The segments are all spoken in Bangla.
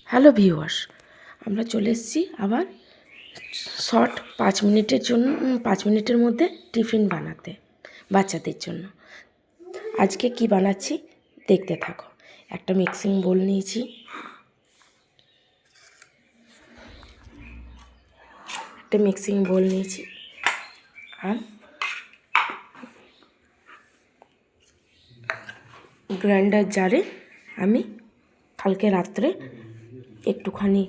হ্যালো ভিউয়ার্স, আমরা চলে এসেছি আবার শর্ট 5 মিনিটের মধ্যে টিফিন বানাতে বাচ্চাদের জন্য। আজকে কি বানাচ্ছি দেখতে থাকো। একটা মিক্সিং বোল নিয়েছি, আর গ্রাইন্ডার জারে আমি কালকে রাত্রে একটুখানি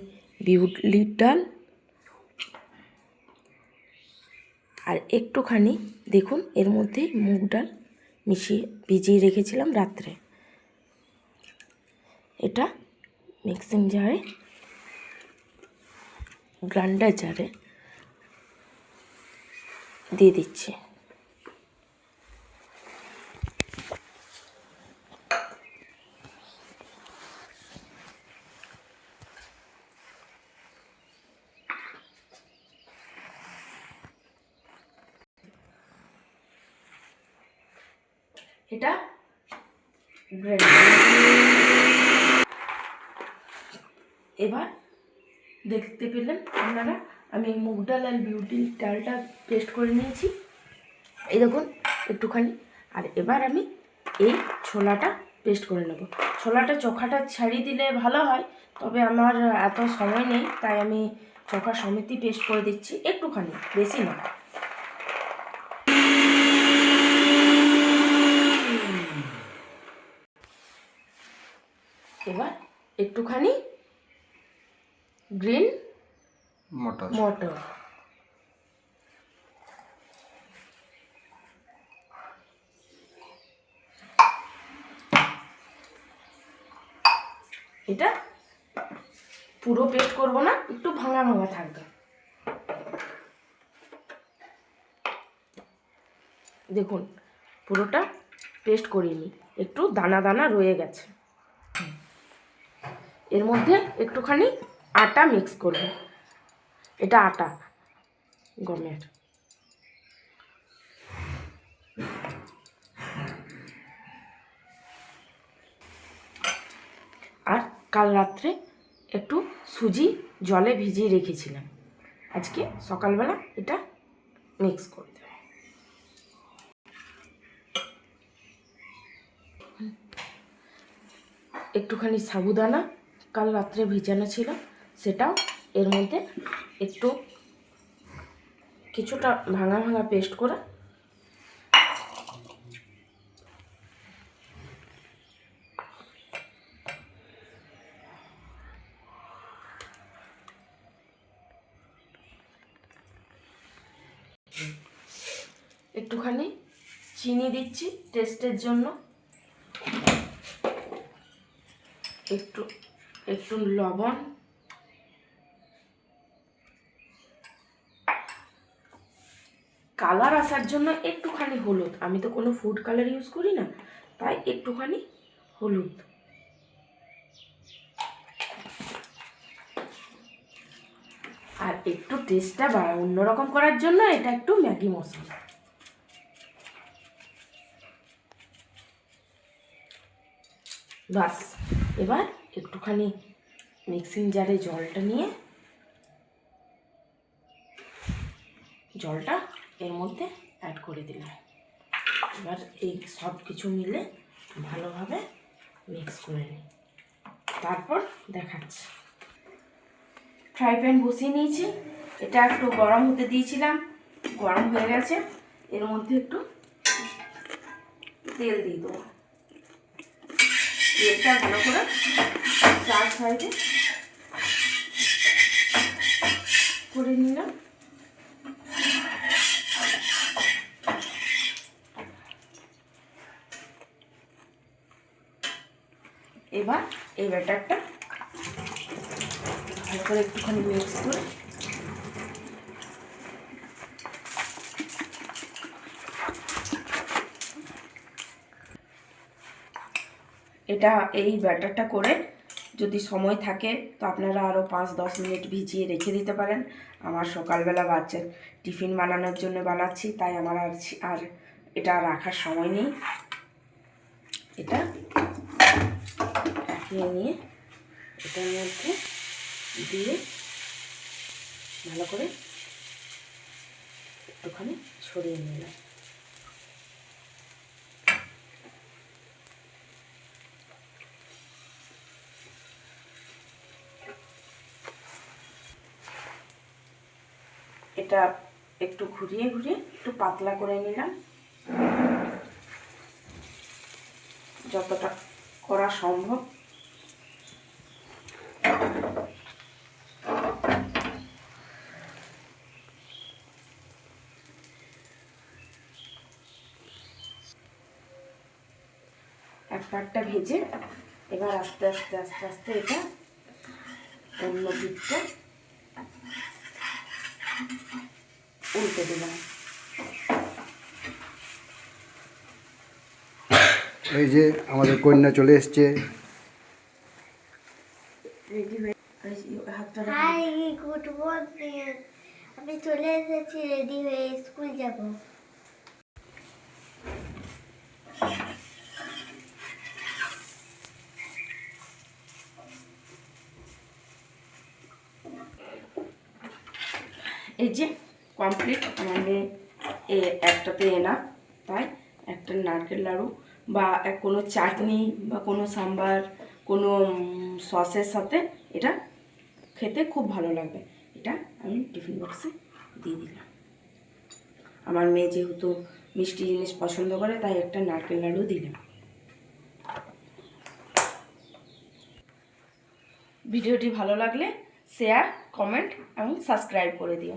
বিউলির ডাল আর একটুখানি দেখুন এর মধ্যে মুগ ডাল ভিজিয়ে রেখেছিলাম রাত্রে। এটা মিক্সিং জারে গ্রাইন্ডার জারে দিয়ে দিচ্ছি। এটা এবার দেখতে পেলেন আপনারা, আমি মুগ ডাল আর বিউলির ডালটা পেস্ট করে নিয়েছি, এই দেখুন একটুখানি। আর এবার আমি এই ছোলাটা পেস্ট করে নেব। ছোলাটা চোখাটা ছাড়িয়ে দিলে ভালো হয়, তবে আমার এত সময় নেই, তাই আমি চোখা সমেতই পেস্ট করে দিচ্ছি, একটুখানি, বেশি না। এবার একটুখানি গ্রিন মটর এটা পুরো পেস্ট করব না, একটু ভাঙা ভাঙা থাকবে। দেখুন পুরোটা পেস্ট করিনি, একটু দানা দানা রয়ে গেছে। এর মধ্যে একটুখানি আটা মিক্স করব, এটা আটা গমের। আর কাল রাত্রে একটু সুজি জলে ভিজিয়ে রেখেছিলাম, আজকে সকালবেলা এটা মিক্স করে দেব। একটুখানি সাবুদানা কাল রাত্রে ভিজানো ছিল, সেটাও এর মধ্যে একটু কিছুটা ভাঙা ভাঙা পেস্ট করে একটুখানি চিনি দিচ্ছি টেস্টের জন্য, একটু লবণ, কালার আসার জন্য একটুখানি হলুদ। আমি তো কোনো ফুড কালার ইউজ করি না, তাই একটুখানি হলুদ। আর একটু টেস্টটা অন্যরকম করার জন্য এটা একটু ম্যাগি মশলা। বাস, এবার একটুখানি মিক্সিং জারে জলটা নিয়ে জলটা এর মধ্যে অ্যাড করে দিলাম। এবার এই সব কিছু মিলে ভালোভাবে মিক্স করে নিই, তারপর দেখাচ্ছি। ফ্রাই প্যান বসিয়ে নিয়েছি, এটা একটু গরম হতে দিয়েছিলাম, গরম হয়ে গেছে। এর মধ্যে একটু তেল দিয়ে দেবো, তেলটা ভালো করে চার সাইডে করে নিলাম। এবার এই ব্যাটারটা ভালো করে একটুখানি মিক্স করে এটা এই ব্যাটারটা করে যদি সময় থাকে তো আপনারা আরও 5-10 মিনিট ভিজিয়ে রেখে দিতে পারেন। আমার সকালবেলা বাচ্চার টিফিন বানানোর জন্য বানাচ্ছি, তাই আমার আর এটা রাখার সময় নেই। এটা এগিয়ে নিয়ে এটার মধ্যে দিয়ে ভালো করে একটুখানি ছড়িয়ে নিলাম। এটা একটু ঘুরিয়ে ঘুরিয়ে একটু পাতলা করে নিলাম, যতটা করা সম্ভব। এক পাটটা ভেজে এবার আস্তে আস্তে আস্তে আস্তে এটা অন্য দিকটা উল্টে দিলাম। এই যে আমাদের কন্যা চলে এসছে। রেডি হয়ে হাতটা হাই, গুড মর্নিং। আমি চলে এসেছি রেডি হয়ে স্কুল যাব। এই যে কমপ্লিট আমার মেয়ে একটাতে এনা, তাই একটা নারকেল নাড়ু বা কোনো চাটনি বা কোনো সাম্বার কোনো সসের সাথে এটা খেতে খুব ভালো লাগবে। এটা আমি টিফিন বক্সে দিয়ে দিলাম। আমার মেয়ে যেহেতু মিষ্টি জিনিস পছন্দ করে তাই একটা নারকেল নাড়ু দিলাম। ভিডিওটি ভালো লাগলে শেয়ার, কমেন্ট এবং সাবস্ক্রাইব করে দিও।